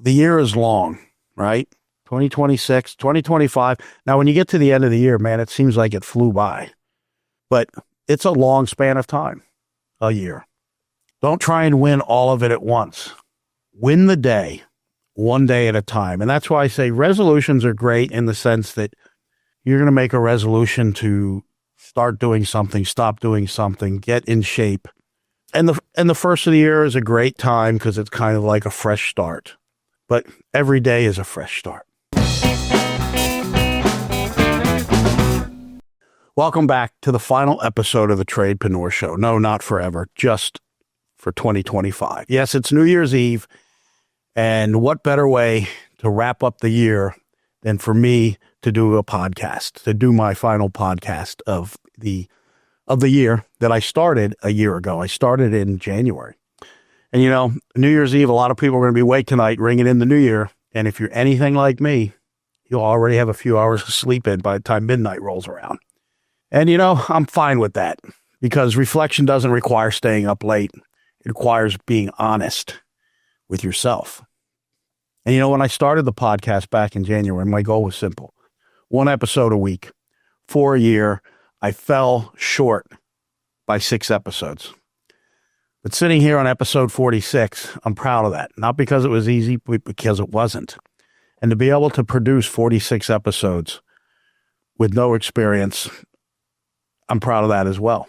the year is long, right? 2026, 2025. Now, when you get to the end of the year, man, it seems like it flew by. But it's a long span of time, a year. Don't try and win all of it at once. Win the day, one day at a time. And that's why I say resolutions are great in the sense that you're going to make a resolution to start doing something, stop doing something, get in shape. And the first of the year is a great time because it's kind of like a fresh start. But every day is a fresh start. Welcome back to the final episode of the Tradepreneur Show. No, not forever, just for 2025. Yes, it's New Year's Eve, and what better way to wrap up the year than for me to do a podcast, to do my final podcast of the year that I started a year ago. I started in January. And you know, New Year's Eve, a lot of people are going to be awake tonight, ringing in the new year. And if you're anything like me, you'll already have a few hours of sleep in by the time midnight rolls around. And, you know, I'm fine with that because reflection doesn't require staying up late. It requires being honest with yourself. And, you know, when I started the podcast back in January, my goal was simple. 1 episode a week. For a year, I fell short by 6 episodes. But sitting here on episode 46, I'm proud of that. Not because it was easy, but because it wasn't. And to be able to produce 46 episodes with no experience, I'm proud of that as well.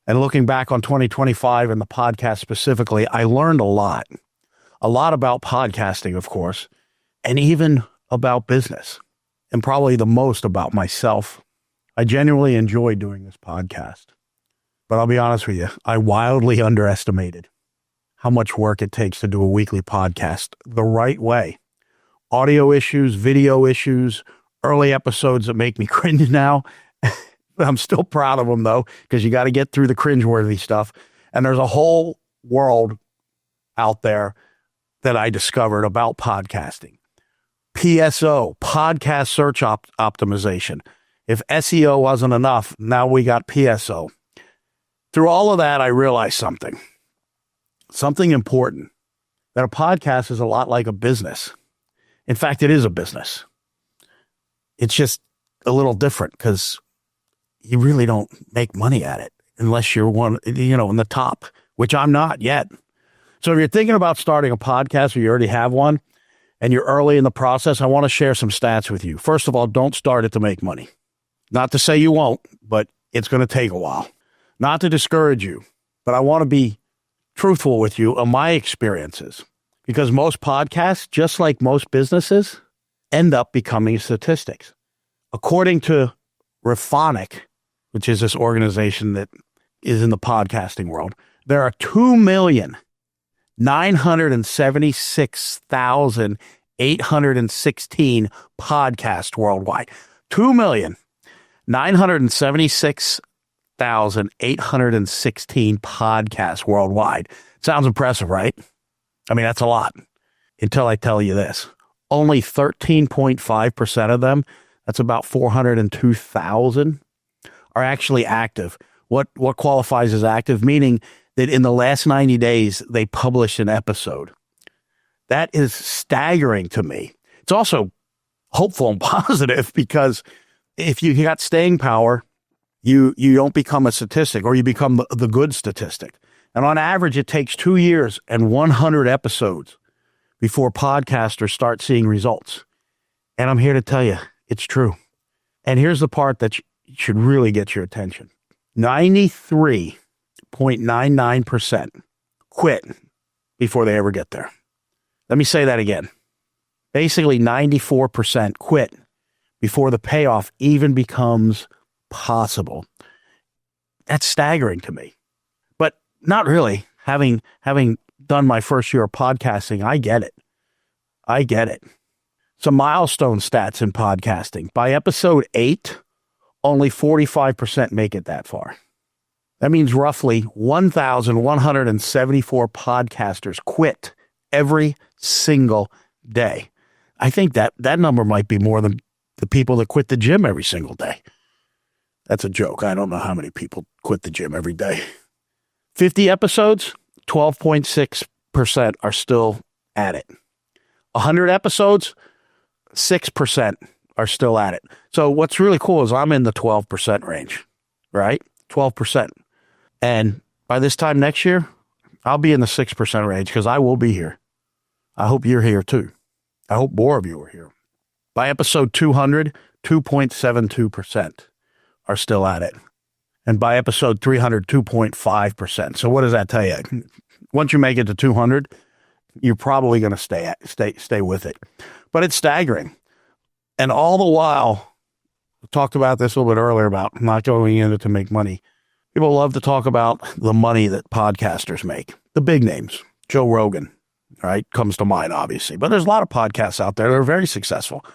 And looking back on 2025 and the podcast specifically, I learned a lot about podcasting, of course, and even about business, and probably the most about myself. I genuinely enjoy doing this podcast, but I'll be honest with you, I wildly underestimated how much work it takes to do a weekly podcast the right way. Audio issues, video issues, early episodes that make me cringe now. I'm still proud of them, though, because you got to get through the cringeworthy stuff. And there's a whole world out there that I discovered about podcasting. PSO, podcast search optimization. If SEO wasn't enough, now we got PSO. Through all of that, I realized something important, that a podcast is a lot like a business. In fact, it is a business. It's just a little different because you really don't make money at it unless you're one, you know, in the top, which I'm not yet. So if you're thinking about starting a podcast or you already have one and you're early in the process, I want to share some stats with you. First of all, don't start it to make money. Not to say you won't, but it's going to take a while. Not to discourage you, but I want to be truthful with you on my experiences because most podcasts, just like most businesses, end up becoming statistics. According to Rephonic, which is this organization that is in the podcasting world, there are 2,976,816 podcasts worldwide. 2,976,816 podcasts worldwide. Sounds impressive, right? I mean, that's a lot. Until I tell you this. Only 13.5% of them, that's about 402,000, are actually active. What qualifies as active? Meaning that in the last 90 days, they published an episode. That is staggering to me. It's also hopeful and positive because if you got staying power, you don't become a statistic or you become the good statistic. And on average, it takes 2 years and 100 episodes before podcasters start seeing results. And I'm here to tell you, it's true. And here's the part that should really get your attention. 93.99% quit before they ever get there. Let me say that again. Basically, 94% quit before the payoff even becomes possible. That's staggering to me. But not really. Having done my first year of podcasting, I get it. Some milestone stats in podcasting. By episode 8, only 45% make it that far. That means roughly 1,174 podcasters quit every single day. I think that number might be more than the people that quit the gym every single day. That's a joke. I don't know how many people quit the gym every day. 50 episodes, 12.6% are still at it. 100 episodes, 6% are still at it. So what's really cool is I'm in the 12% range, right? 12%. And by this time next year, I'll be in the 6% range because I will be here. I hope you're here too. I hope more of you are here. By episode 200, 2.72% are still at it. And by episode 300, 2.5%. So what does that tell you? Once you make it to 200, you're probably going to stay with it. But it's staggering. And all the while, we talked about this a little bit earlier about not going in it to make money. People love to talk about the money that podcasters make. The big names, Joe Rogan, right, comes to mind, obviously. But there's a lot of podcasts out there that are very successful.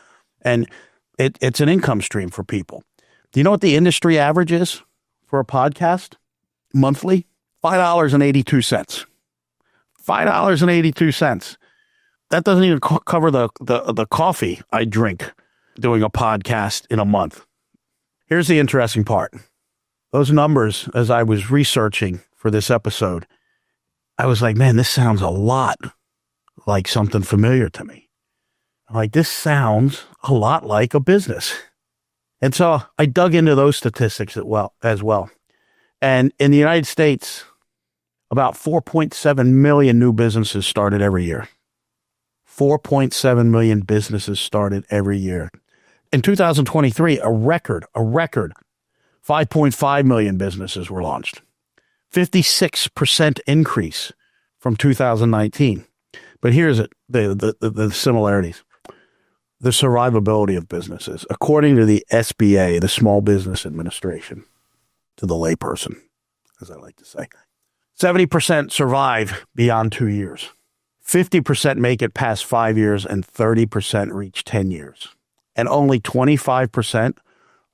And it's an income stream for people. Do you know what the industry average is for a podcast monthly? $5.82. $5.82. That doesn't even cover the coffee I drink doing a podcast in a month. Here's the interesting part. Those numbers, as I was researching for this episode, I was like, man, this sounds a lot like something familiar to me. Like, this sounds a lot like a business. And so I dug into those statistics as well. And in the United States, about 4.7 million new businesses started every year. 4.7 million businesses started every year. In 2023, a record 5.5 million businesses were launched. 56% increase from 2019. But here's it, the similarities. The survivability of businesses. According to the SBA, the Small Business Administration, to the layperson, as I like to say, 70% survive beyond 2 years. 50% make it past 5 years, and 30% reach 10 years. And only 25%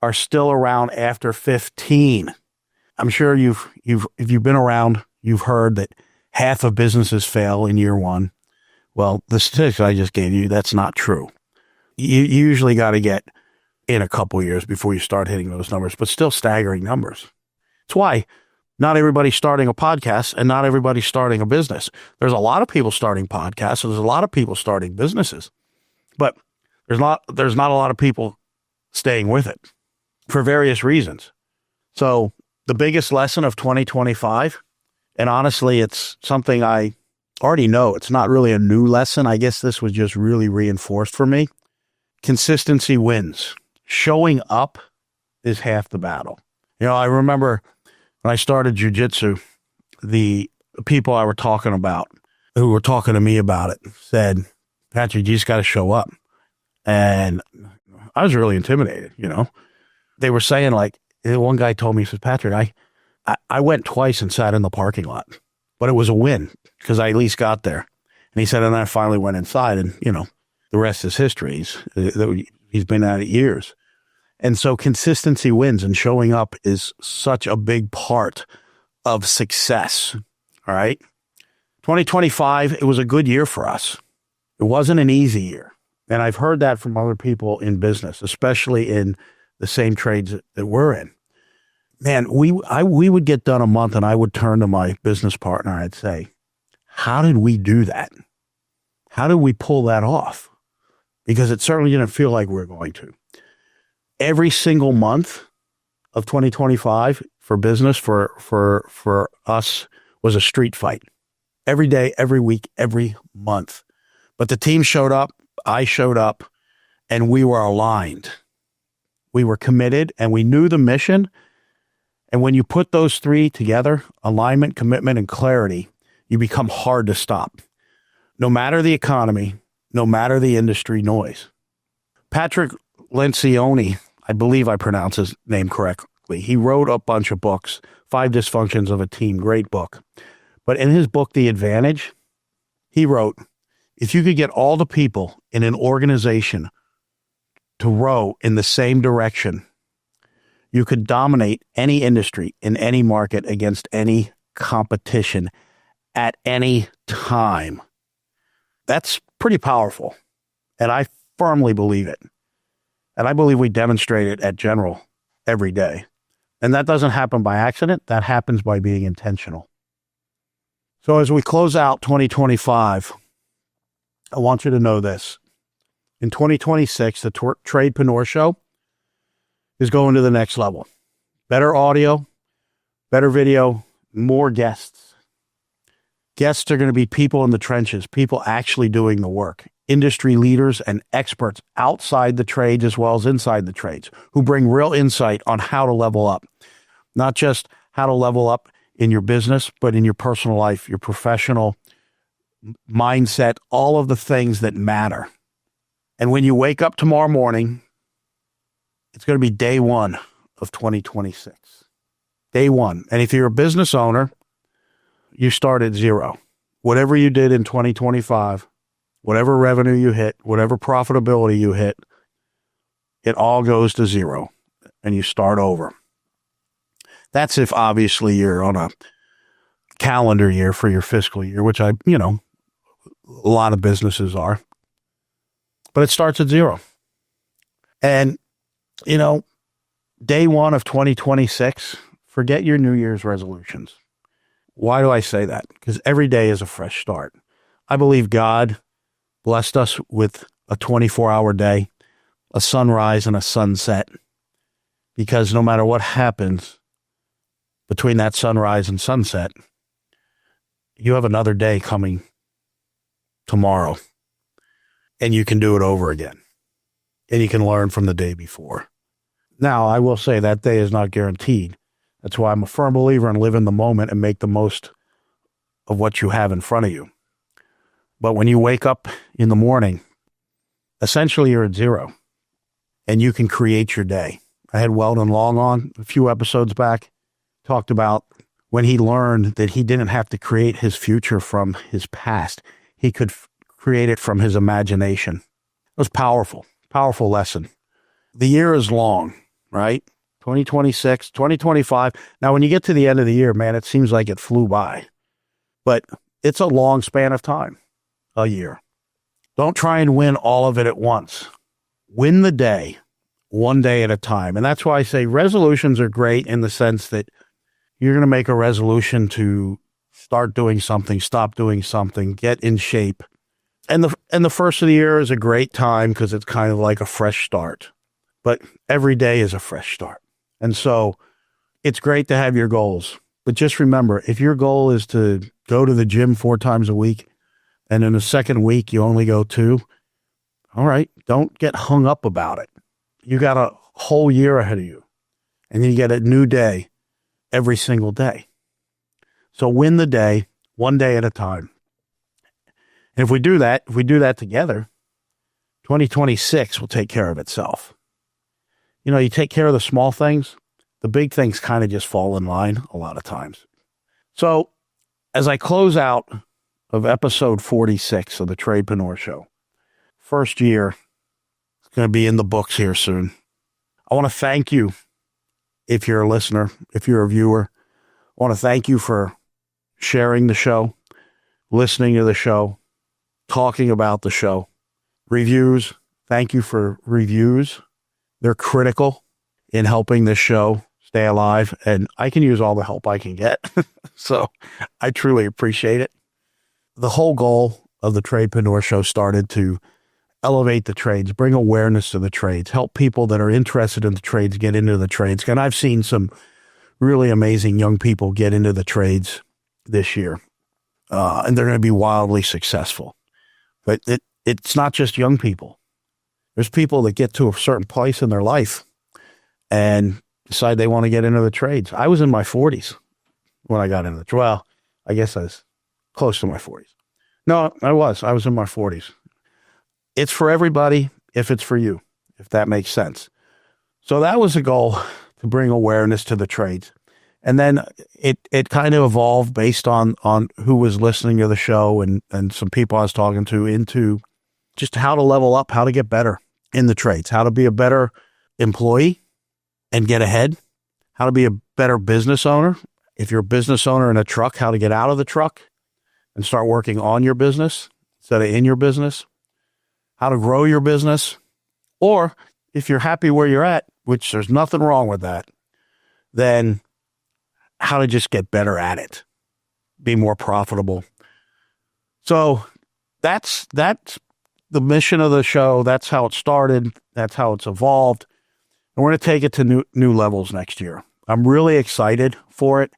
are still around after 15. I'm sure if you've been around, you've heard that half of businesses fail in year one. Well, the statistics I just gave you, that's not true. You usually got to get in a couple years before you start hitting those numbers, but still staggering numbers. It's why not everybody's starting a podcast and not everybody's starting a business. There's a lot of people starting podcasts and there's a lot of people starting businesses, but there's not a lot of people staying with it for various reasons. So the biggest lesson of 2025, and honestly, it's something I already know. It's not really a new lesson. I guess this was just really reinforced for me. Consistency wins. Showing up is half the battle. You know, I remember when I started jiu-jitsu, the people I were talking about, who were talking to me about it, said, Patrick, you just got to show up. And I was really intimidated, you know. They were saying, like, one guy told me, he says, Patrick, I went twice and sat in the parking lot, but it was a win because I at least got there. And he said, and then I finally went inside and, you know, the rest is history. He's been at it years. And so consistency wins, and showing up is such a big part of success. All right. 2025, it was a good year for us. It wasn't an easy year. And I've heard that from other people in business, especially in the same trades that we're in. Man, we would get done a month and I would turn to my business partner. I'd say, how did we do that? How did we pull that off? Because it certainly didn't feel like we were going to. Every single month of 2025 for business, for us, was a street fight. Every day, every week, every month. But the team showed up, I showed up, and we were aligned. We were committed, and we knew the mission. And when you put those three together, alignment, commitment, and clarity, you become hard to stop. No matter the economy, no matter the industry noise. Patrick Lencioni, I believe I pronounce his name correctly. He wrote a bunch of books, 5 Dysfunctions of a Team, great book. But in his book, The Advantage, he wrote, if you could get all the people in an organization to row in the same direction, you could dominate any industry in any market against any competition at any time. That's pretty powerful. And I firmly believe it. And I believe we demonstrate it at General every day. And that doesn't happen by accident. That happens by being intentional. So as we close out 2025, I want you to know this. In 2026, the Tradepreneur Show is going to the next level. Better audio, better video, more guests. Guests are going to be people in the trenches, people actually doing the work, industry leaders and experts outside the trades as well as inside the trades who bring real insight on how to level up. Not just how to level up in your business, but in your personal life, your professional mindset, all of the things that matter. And when you wake up tomorrow morning, it's going to be day one of 2026. Day one. And if you're a business owner, you start at zero. Whatever you did in 2025, whatever revenue you hit, whatever profitability you hit, it all goes to zero and you start over. That's if obviously you're on a calendar year for your fiscal year, which a lot of businesses are. But it starts at zero. And, day one of 2026, forget your New Year's resolutions. Why do I say that? Because every day is a fresh start. I believe God blessed us with a 24-hour day, a sunrise and a sunset, because no matter what happens between that sunrise and sunset, you have another day coming tomorrow, and you can do it over again, and you can learn from the day before. Now, I will say that day is not guaranteed. That's why I'm a firm believer in live in the moment and make the most of what you have in front of you. But when you wake up in the morning, essentially you're at zero and you can create your day. I had Weldon Long on a few episodes back, talked about when he learned that he didn't have to create his future from his past. He could create it from his imagination. It was powerful lesson. The year is long, right? 2026, 2025. Now, when you get to the end of the year, man, it seems like it flew by. But it's a long span of time, a year. Don't try and win all of it at once. Win the day, one day at a time. And that's why I say resolutions are great in the sense that you're going to make a resolution to start doing something, stop doing something, get in shape. And the first of the year is a great time because it's kind of like a fresh start. But every day is a fresh start. And so it's great to have your goals. But just remember, if your goal is to go to the gym 4 times a week, and in the second week you only go 2, all right, don't get hung up about it. You got a whole year ahead of you, and you get a new day every single day. So win the day, one day at a time. And if we do that together, 2026 will take care of itself. You take care of the small things, the big things kind of just fall in line a lot of times. So as I close out of episode 46 of the Tradepreneur Show, first year, it's going to be in the books here soon. I want to thank you if you're a listener, if you're a viewer. I want to thank you for sharing the show, listening to the show, talking about the show. Reviews, thank you for reviews. They're critical in helping this show stay alive, and I can use all the help I can get. So I truly appreciate it. The whole goal of the Tradepreneur Show started to elevate the trades, bring awareness to the trades, help people that are interested in the trades get into the trades. And I've seen some really amazing young people get into the trades this year, and they're going to be wildly successful. But it's not just young people. There's people that get to a certain place in their life and decide they want to get into the trades. I was in my 40s when I got into the trades. Well, I guess I was close to my 40s. No, I was in my 40s. It's for everybody if it's for you, if that makes sense. So that was the goal, to bring awareness to the trades. And then it kind of evolved based on who was listening to the show and some people I was talking to into just how to level up, how to get better in the trades, how to be a better employee and get ahead, how to be a better business owner. If you're a business owner in a truck, how to get out of the truck and start working on your business instead of in your business, how to grow your business. Or if you're happy where you're at, which there's nothing wrong with that, then how to just get better at it, be more profitable. So that's the mission of the show. That's how it started. That's how it's evolved. And we're going to take it to new levels next year. I'm really excited for it.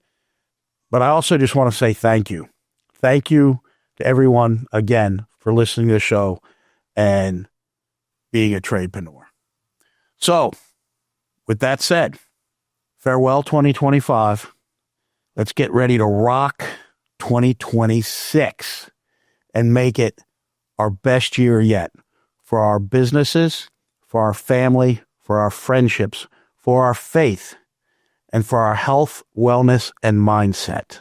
But I also just want to say thank you. Thank you to everyone, again, for listening to the show and being a tradepreneur. So, with that said, farewell 2025. Let's get ready to rock 2026 and make it our best year yet for our businesses, for our family, for our friendships, for our faith, and for our health, wellness, and mindset.